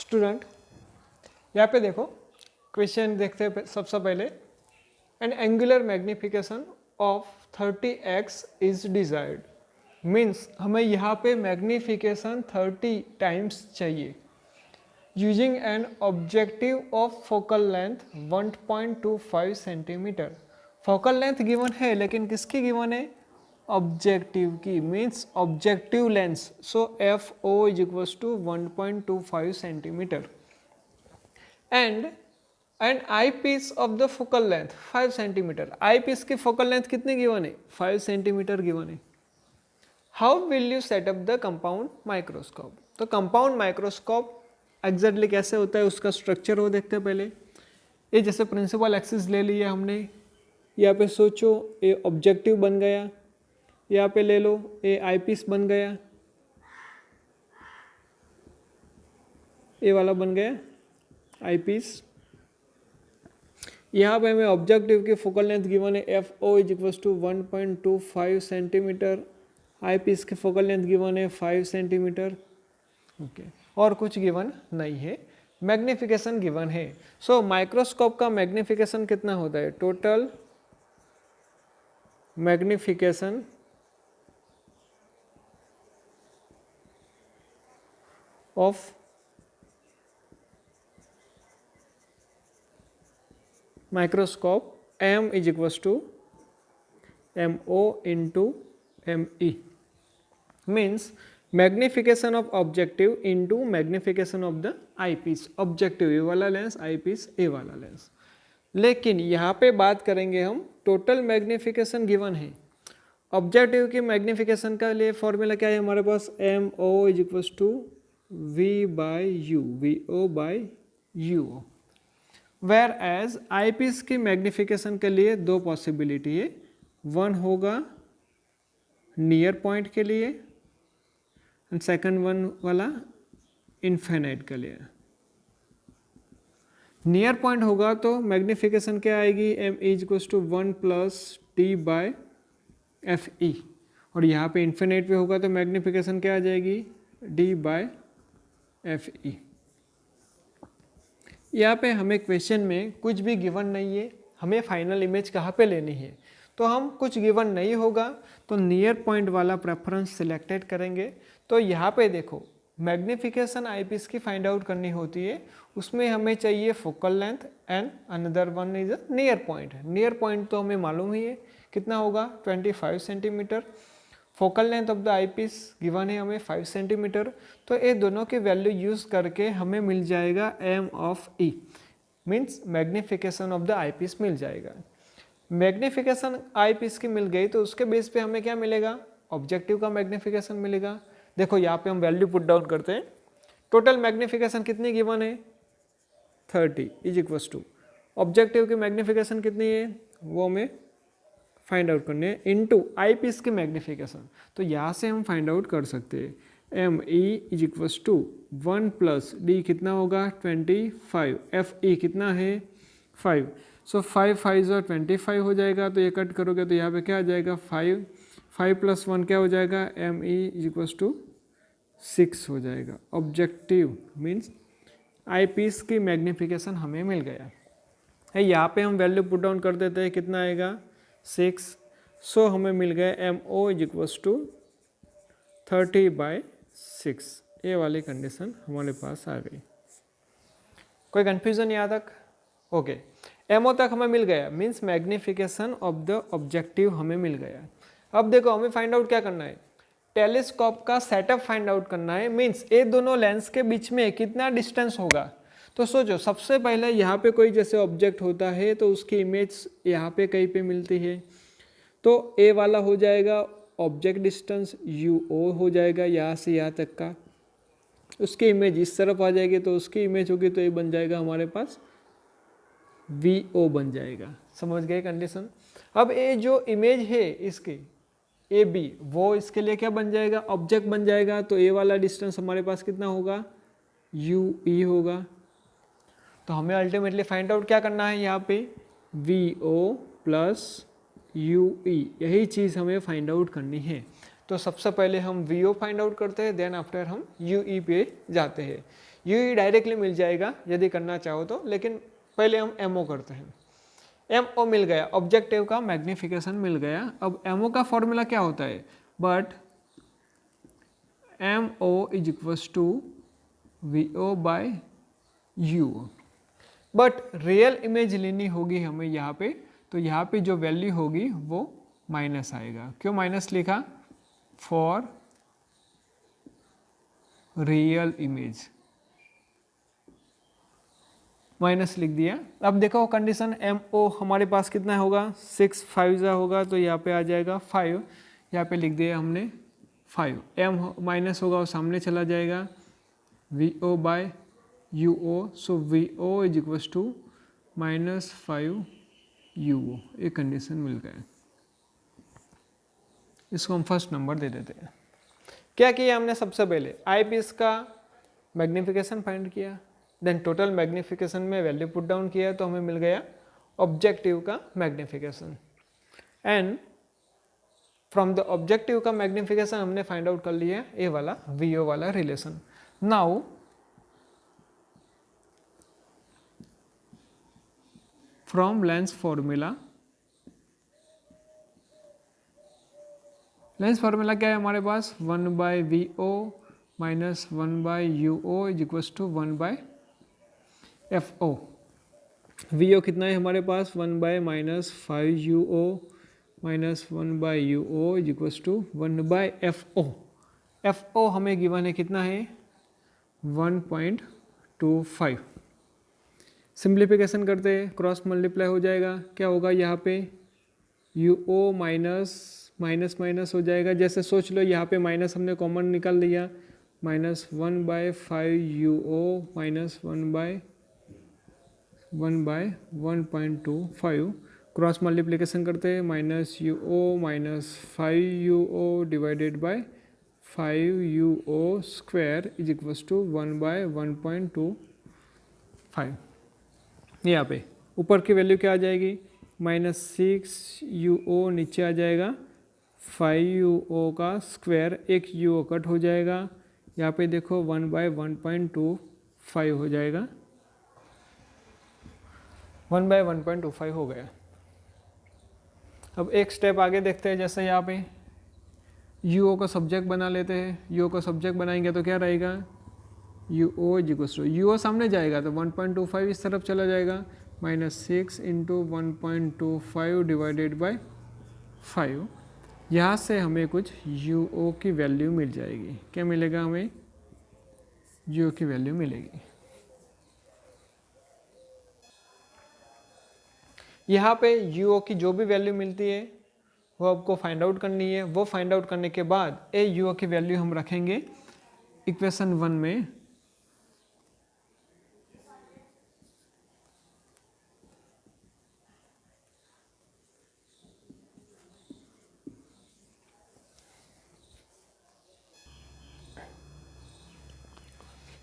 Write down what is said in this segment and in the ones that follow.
Student यहाँ पे देखो क्वेश्चन देखते हैं सबसे पहले। An angular magnification of 30x is desired, means हमें यहाँ पे मैग्निफिकेशन 30 टाइम्स चाहिए using an objective of focal length 1.25 centimetre. Focal length given है लेकिन किसकी गिवन है? ऑब्जेक्टिव की, means objective lens. So F O is equals to 1.25 centimetre and eyepiece of the focal length 5 centimetre. Eyepiece की focal length कितनी given है? 5 centimetre given है। How will you setup the compound microscope? तो compound microscope exactly कैसे होता है, उसका structure वो देखते हैं पहले। ये जैसे प्रिंसिपल एक्सिस ले लिया हमने, यहाँ पे सोचो ये ऑब्जेक्टिव बन गया, यहाँ पे ले लो ये आई पीस बन गया, ये वाला बन गया आई पीस। यहाँ पे हमें ऑब्जेक्टिव की फोकल लेंथ गिवन है F O is equals to 1.25 centimetre, eyepiece की फोकल लेंथ गिवन है 5 सेंटीमीटर। ओके, और कुछ गिवन नहीं है। मैग्निफिकेशन गिवन है। सो माइक्रोस्कोप का मैग्निफिकेशन कितना होता है? Total magnification of microscope m is equals to MO into ME, means magnification of objective into magnification of the eyepiece. Objective ए वाला लेंस, आई पीस ए वाला लेंस। लेकिन यहाँ पे बात करेंगे हम टोटल मैग्निफिकेशन गिवन है। ऑब्जेक्टिव की मैग्निफिकेशन का लिए फॉर्मूला क्या है हमारे पास? MO is equals to V by U, VO by UO। Whereas eyepiece की मैग्निफिकेशन के लिए दो पॉसिबिलिटी है, वन होगा नियर पॉइंट के लिए एंड सेकंड वन वाला इन्फिनिट के लिए। नियर पॉइंट होगा तो मैग्निफिकेशन क्या आएगी? M is equals to 1 plus T by F E, और यहाँ पे इन्फिनिट पे होगा तो मैग्निफिकेशन क्या आ जाएगी? D by F E. यहाँ पे हमें क्वेश्चन में कुछ भी गिवन नहीं है, हमें फाइनल इमेज कहाँ पे लेनी है, तो हम कुछ गिवन नहीं होगा तो नियर पॉइंट वाला प्रेफरेंस सिलेक्टेड करेंगे। तो यहाँ पे देखो मैग्निफिकेशन आईपीस की फाइंड आउट करनी होती है, उसमें हमें चाहिए focal length and another one is near point. Near point तो हमें मालूम ही है कितना होगा? 25 centimetre. Focal length of the eyepiece given है हमें 5 सेंटीमीटर। तो ये दोनों की वैल्यू यूज करके हमें मिल जाएगा M of E, means magnification of the eyepiece मिल जाएगा। मैग्निफिकेशन आईपीस की मिल गई तो उसके बेस पे हमें क्या मिलेगा? ऑब्जेक्टिव का मैग्निफिकेशन मिलेगा। देखो यहाँ पे हम वैल्यू पुट डाउन करते हैं। टोटल मैग्निफिकेशन कितनी गिवन है? 30 इज इक्वल्स टू ऑब्जेक्टिव की मैग्निफिकेशन कितनी है वो हमें फाइंड आउट करनी है, इनटू आई पीस की मैग्निफिकेशन। तो यहाँ से हम फाइंड आउट कर सकते हैं M E is equals to 1 plus D कितना होगा? 25, एफ ई कितना है? 5। सो 5 5 और 25 हो जाएगा, तो ये कट करोगे तो यहाँ पे क्या आ जाएगा? 5 5 प्लस 1 क्या हो जाएगा? M E is equals to 6 हो जाएगा। ऑब्जेक्टिव मीन्स आई पीस की मैग्निफिकेशन हमें मिल गया है। यहाँ पे हम वैल्यू पुट डाउन कर देते हैं, कितना आएगा? 6। सो हमें मिल गया M O is equals to 30/6। ये वाली कंडीशन हमारे पास आ गई। कोई कंफ्यूजन यहाँ तक? ओके, एम ओ तक हमें मिल गया, means magnification of the objective हमें मिल गया। अब देखो हमें फाइंड आउट क्या करना है? टेलीस्कोप का सेटअप फाइंड आउट करना है, मीन्स ये दोनों लेंस के बीच में कितना डिस्टेंस होगा। तो सोचो सबसे पहले यहाँ पे कोई जैसे ऑब्जेक्ट होता है तो उसकी इमेज यहाँ पे कहीं पे मिलती है, तो ए वाला हो जाएगा ऑब्जेक्ट डिस्टेंस, UO हो जाएगा यहाँ से यहाँ तक का। उसकी इमेज इस तरफ आ जाएगी तो उसकी इमेज होगी तो ये बन जाएगा हमारे पास VO बन जाएगा। समझ गए कंडीशन? अब ये जो इमेज है इसकी AB, वो इसके लिए क्या बन जाएगा? ऑब्जेक्ट बन जाएगा। तो ए वाला डिस्टेंस हमारे पास कितना होगा? UE होगा। तो हमें अल्टीमेटली फाइंड आउट क्या करना है? यहाँ पे VO प्लस UE, यही चीज़ हमें फाइंड आउट करनी है। तो सबसे पहले हम VO फाइंड आउट करते हैं, देन आफ्टर हम UE पे जाते हैं। यू ई डायरेक्टली मिल जाएगा यदि करना चाहो तो, लेकिन पहले हम एम ओ करते हैं। एम ओ मिल गया, ऑब्जेक्टिव का मैग्निफिकेशन मिल गया। अब एम ओ का फॉर्मूला क्या होता है, but M O is equals to V O by U. But real image लेनी होगी हमें यहाँ पे, तो यहाँ पे जो वैल्यू होगी वो माइनस आएगा। क्यों माइनस लिखा, फॉर रियल इमेज माइनस लिख दिया। अब देखो कंडीशन एम ओ हमारे पास कितना होगा, 6 5 होगा, तो यहाँ पे आ जाएगा 5, यहाँ पे लिख दिया हमने 5। एम माइनस होगा और सामने चला जाएगा, V O by U O, so V O is equals to -5 U O. ये कंडीशन मिल गया। इसको हम फर्स्ट नंबर दे देते हैं। क्या किया हमने, सबसे पहले आई पीस का मैग्निफिकेशन फाइंड किया, देन टोटल मैग्निफिकेशन में वैल्यू पुट डाउन किया, तो हमें मिल गया ऑब्जेक्टिव का magnification. And from the objective का मैग्निफिकेशन हमने फाइंड आउट कर लिया ए वाला वी ओ वाला relation. Now from lens formula, lens formula क्या है हमारे पास, 1 by V O minus 1 by U O is equals to 1 by F O. V O कितना है हमारे पास, 1 by -5 U O minus 1 by U O is equals to 1 by F O. F O हमें given है कितना है, 1.25। Simplification करते हैं, क्रॉस मल्टीप्लाई हो जाएगा, क्या होगा यहाँ पे यू ओ माइनस माइनस हो जाएगा। जैसे सोच लो यहाँ पे माइनस हमने कॉमन निकाल लिया, -1 by 5 U O minus 1 by 1.25। Cross multiplication करते हैं, minus U O minus 5 U O divided by 5 U O square is equals to 1 by 1.25। यहाँ पे ऊपर की वैल्यू क्या आ जाएगी, -6 यू ओ, नीचे आ जाएगा 5 यू ओ का स्क्वायर, एक यू ओ कट हो जाएगा, यहाँ पे देखो 1 बाय 1.25 हो जाएगा, 1 बाय 1.25 हो गया। अब एक स्टेप आगे देखते हैं, जैसे यहाँ पे यू ओ का सब्जेक्ट बना लेते हैं। यू ओ का सब्जेक्ट बनाएंगे तो क्या रहेगा, U O is equals to, U O सामने जाएगा तो 1.25 इस तरफ चला जाएगा, -6 इंटू 1.25 डिवाइडेड बाय 5। यहाँ से हमें कुछ यू ओ की वैल्यू मिल जाएगी। क्या मिलेगा हमें, यू ओ की वैल्यू मिलेगी। यहाँ पे यू ओ की जो भी वैल्यू मिलती है वो आपको फाइंड आउट करनी है। वो फाइंड आउट करने के बाद ए यू ओ की वैल्यू हम रखेंगे इक्वेशन 1 में।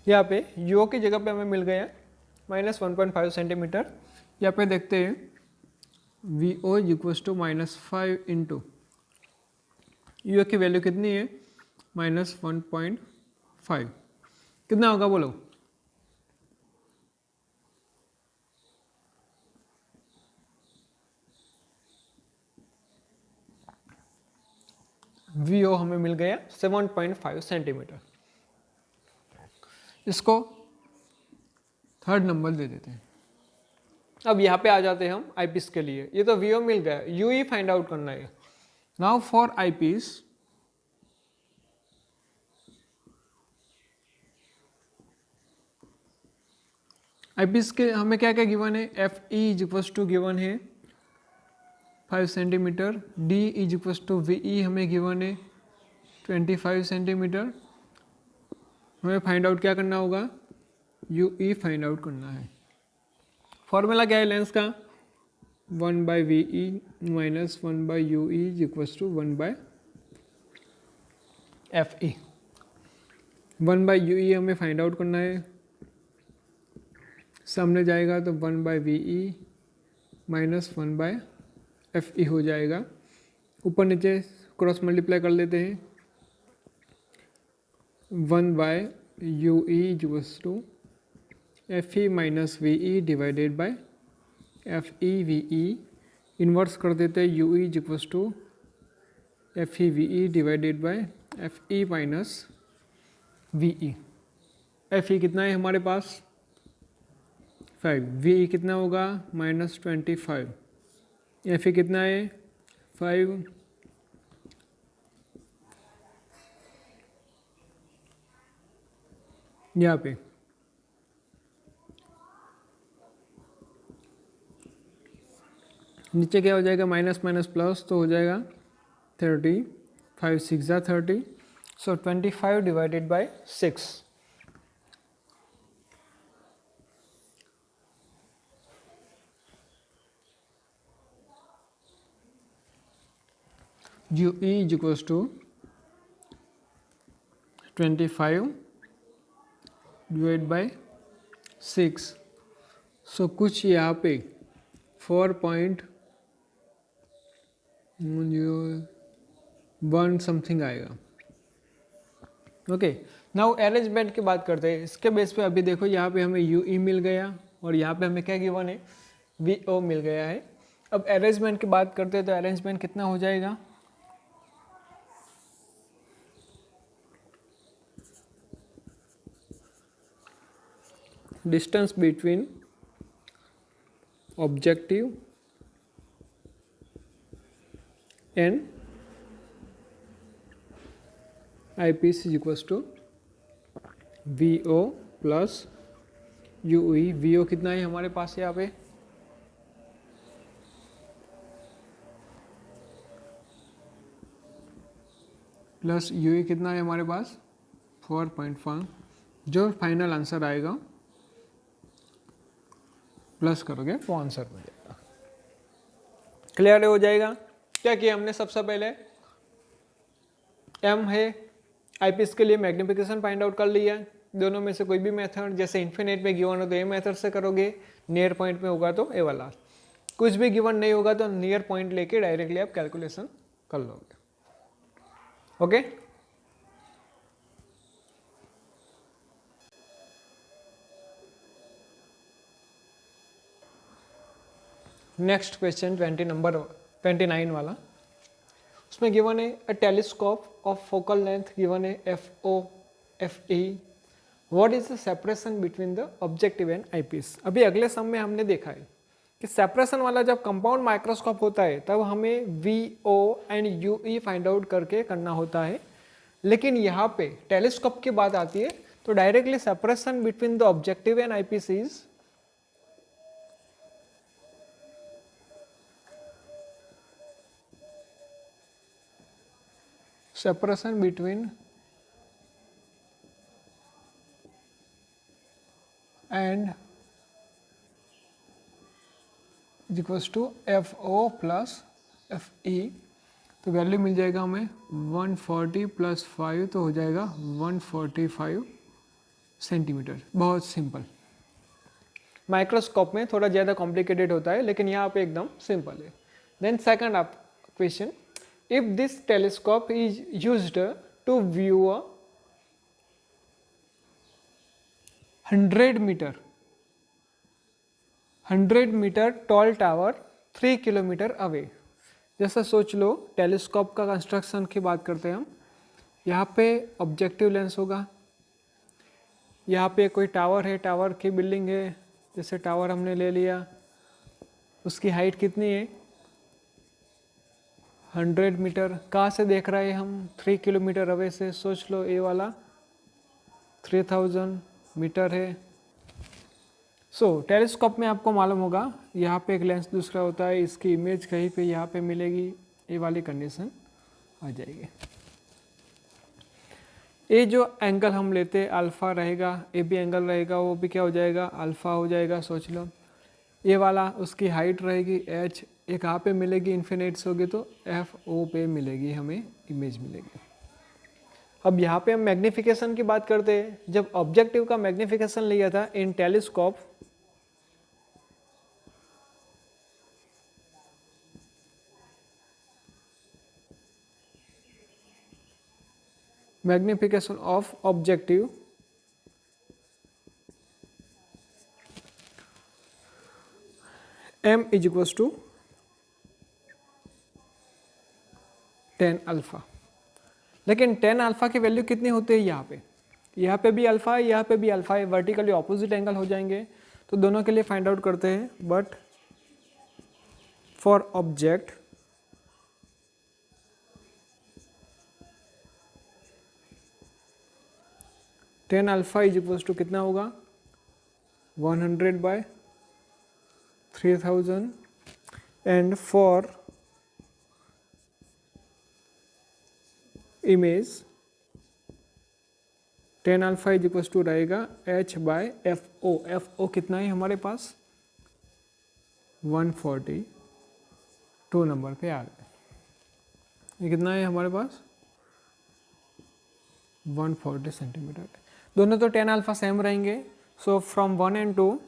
यहाँ पे यू की जगह पे हमें मिल गया -1.5 सेंटीमीटर। यहाँ पे देखते हैं V O is equals to -5 into U की वैल्यू कितनी है, -1.5। कितना होगा बोलो, वी ओ हमें मिल गया 7.5 सेंटीमीटर। इसको थर्ड नंबर दे देते हैं। अब यहाँ पे आ जाते हैं हम आईपीस के लिए। ये तो वीओ मिल गया, यू ही फाइंड आउट करना है। नाउ फॉर आईपीस, आईपीस के हमें क्या क्या गिवन है, F E is equals to given है 5 centimetre, D is equals to V E हमें गिवन है 25 सेंटीमीटर। हमें फाइंड आउट क्या करना होगा, यू ई फाइंड आउट करना है। फॉर्मूला क्या है लेंस का, 1 by V E minus 1 by U E is equals to 1 by F E. 1 by U E हमें फाइंड आउट करना है, सामने जाएगा तो 1 by V E minus 1 by F E हो जाएगा। ऊपर नीचे क्रॉस मल्टीप्लाई कर लेते हैं, 1 by U E equals to F E minus V E divided by F E V E, inverse कर देते हैं U E equals to F E V E divided by F E minus V E. F E कितना है हमारे पास 5, V E कितना होगा -25, F E कितना है 5, यहाँ पे नीचे क्या हो जाएगा माइनस माइनस प्लस, तो हो जाएगा 30, 5 6 जा 30, so 25 divided by 6। U E equals to 25 divide by 6, so कुछ यहाँ पे 4.1 समथिंग आएगा। ओके, नाउ अरेंजमेंट की बात करते हैं। इसके बेस पे अभी देखो यहाँ पे हमें यू ई मिल गया और यहाँ पे हमें क्या गिवन है वी ओ मिल गया है। अब अरेंजमेंट की बात करते हैं तो अरेंजमेंट कितना हो जाएगा, distance between objective and eyepiece is equals to V O plus U E. V O कितना है हमारे पास यहाँ पे प्लस यू ई कितना है हमारे पास 4.5, जो फाइनल आंसर आएगा प्लस करोगे वो आंसर हो जाएगा। क्लियर हो जाएगा। क्या किया हमने, सबसे पहले एम है आईपीएस के लिए मैग्निफिकेशन फाइंड आउट कर लिया। दोनों में से कोई भी मेथड, जैसे इन्फिनिट में गिवन हो तो ये मेथड से करोगे, नियर पॉइंट में होगा तो ए वाला, कुछ भी गिवन नहीं होगा तो नियर पॉइंट लेके डायरेक्टली आप कैलकुलेशन कर लोगे। ओके, नेक्स्ट क्वेश्चन 29 वाला, उसमें गिवन है a telescope of focal length given है F O F E, what is the separation between the objective and eyepiece. अभी अगले सम में हमने देखा है कि सेपरेशन वाला जब कंपाउंड माइक्रोस्कोप होता है तब हमें V O and U E find out करके करना होता है, लेकिन यहाँ पे टेलीस्कोप की बात आती है तो directly separation between the objective and eyepiece is separation between and is equals to F O plus F E, तो वैल्यू मिल जाएगा हमें 140 प्लस 5 तो हो जाएगा 145 सेंटीमीटर। बहुत सिंपल, माइक्रोस्कोप में थोड़ा ज़्यादा कॉम्प्लिकेटेड होता है लेकिन यहाँ पे एकदम सिंपल है। देन सेकंड आप question, if this telescope is used to view a 100 meter tall tower 3 kilometre away. जैसा सोच लो टेलीस्कोप का कंस्ट्रक्शन की बात करते हैं हम, यहाँ पे ऑब्जेक्टिव लेंस होगा, यहाँ पे कोई टावर है, टावर की बिल्डिंग है, जैसे टावर हमने ले लिया, उसकी हाइट कितनी है 100 मीटर। कहाँ से देख रहे हैं हम 3 किलोमीटर अवे से, सोच लो ए वाला 3000 मीटर है। सो टेलीस्कोप में आपको मालूम होगा यहाँ पे एक लेंस दूसरा होता है, इसकी इमेज कहीं पे यहाँ पे मिलेगी, ये वाली कंडीशन आ जाएगी। ये जो एंगल हम लेते हैं अल्फ़ा रहेगा, ए भी एंगल रहेगा, वो भी क्या हो जाएगा अल्फ़ा हो जाएगा। सोच लो ये वाला उसकी हाइट रहेगी एच, एक यहाँ पे मिलेगी इन्फिनिट्स होगी तो एफ ओ पे मिलेगी, हमें इमेज मिलेगी। अब यहाँ पे हम मैग्निफिकेशन की बात करते हैं। जब ऑब्जेक्टिव का मैग्निफिकेशन लिया था in telescope, magnification of objective m is equals to 10 alpha. लेकिन 10 अल्फ़ा की वैल्यू कितनी होती है यहाँ पे भी अल्फ़ा है, यहाँ पे भी अल्फ़ा है, वर्टिकली ऑपोजिट एंगल हो जाएंगे। तो दोनों के लिए फाइंड आउट करते हैं। But for object tan alpha is equals to कितना होगा 100/3000 and for image 10 alpha is equals to रहेगा h/FO। FO कितना है हमारे पास 142 नंबर पे आ गए। ये कितना है हमारे पास 140 सेंटीमीटर। दोनों तो 10 अल्फ़ा सेम रहेंगे। सो फ्रॉम 1 and 2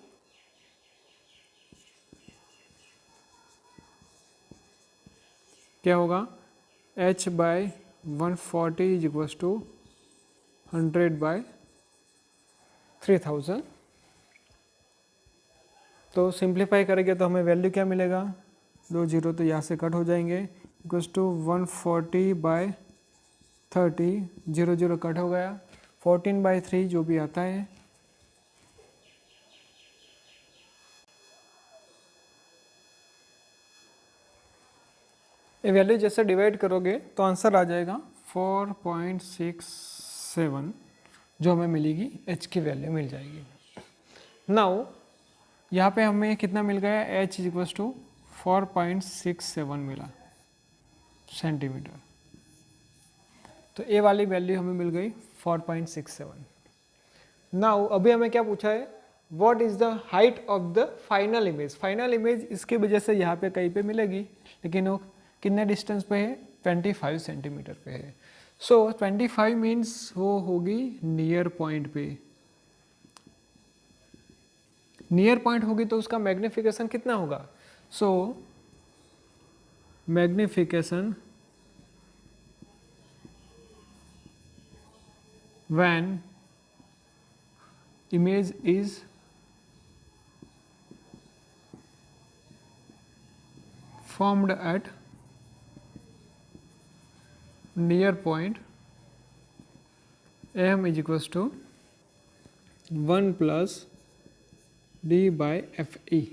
क्या होगा h/140 इज इक्वल्स टू 100/3000। तो सिंप्लीफाई करेंगे तो हमें वैल्यू क्या मिलेगा, 2 जीरो तो यहाँ से कट हो जाएंगे, इक्वल्स टू 140/30, 0 0 कट हो गया, 14/3 जो भी आता है। ये वैल्यू जैसे डिवाइड करोगे तो आंसर आ जाएगा 4.67 जो हमें मिलेगी, h की वैल्यू मिल जाएगी। नाउ यहाँ पे हमें कितना मिल गया, h इज इक्वल्स टू 4.67 मिला सेंटीमीटर। तो ए वाली वैल्यू हमें मिल गई 4.67। नाउ अभी हमें क्या पूछा है, what is the height of the final image. Final image इसकी वजह से यहाँ पे कहीं पे मिलेगी, लेकिन वो कितने डिस्टेंस पे है, 25 सेंटीमीटर पे है। सो 25 मीन्स वो होगी नियर पॉइंट पे। नियर पॉइंट होगी तो उसका मैग्निफिकेशन कितना होगा, सो magnification when image is formed at near point, m is equals to 1 plus d/fe।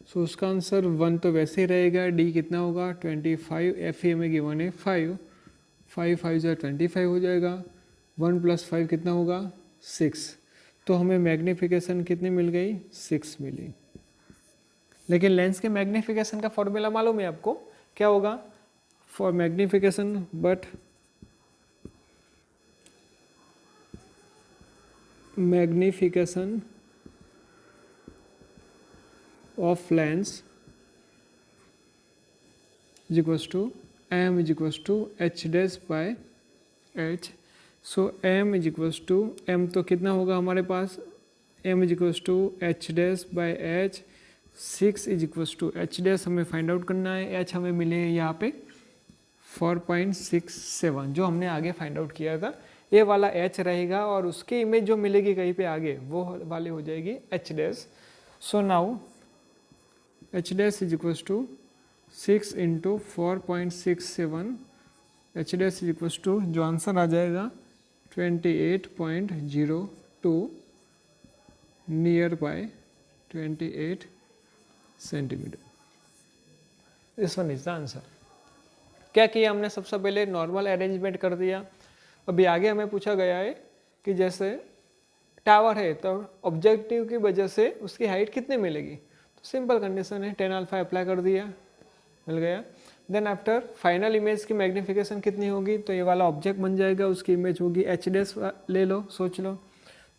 सो उसका आंसर 1 तो वैसे ही रहेगा, d कितना होगा 25, fe में गिवन है 5, 5 5 जो 25 हो जाएगा, 1 + 5 कितना होगा 6। तो हमें मैग्नीफिकेशन कितनी मिल गई, 6 मिली। लेकिन लेंस के मैग्नीफिकेशन का फॉर्मूला मालूम है आपको, क्या होगा for magnification, but magnification of lens is equals to m is equals to h'/h। So m is equals to, m तो कितना होगा हमारे पास, m is equals to h'/h, 6 is equals to h' हमें फाइंड आउट करना है। h हमें मिले यहाँ पे 4.67 जो हमने आगे फाइंड आउट किया था। ये वाला h रहेगा और उसकी इमेज जो मिलेगी कहीं पे आगे वो वाली हो जाएगी h'। So now h' is equals to 6 × 4.67, h' is equals to जो आंसर आ जाएगा 28.02 nearby 28 centimetre. This one is the answer. क्या किया हमने, सबसे पहले नॉर्मल अरेंजमेंट कर दिया। अभी आगे हमें पूछा गया है कि जैसे टावर है तो ऑब्जेक्टिव की वजह से उसकी हाइट कितनी मिलेगी। तो सिंपल कंडीशन है, 10 अल्फा अप्लाई कर दिया, मिल गया। देन आफ्टर फाइनल इमेज की मैग्नीफिकेशन कितनी होगी, तो ये वाला ऑब्जेक्ट बन जाएगा, उसकी इमेज होगी h' ले लो, सोच लो।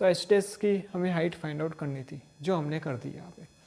तो h' की हमें हाइट फाइंड आउट करनी थी जो हमने कर दी यहाँ पे।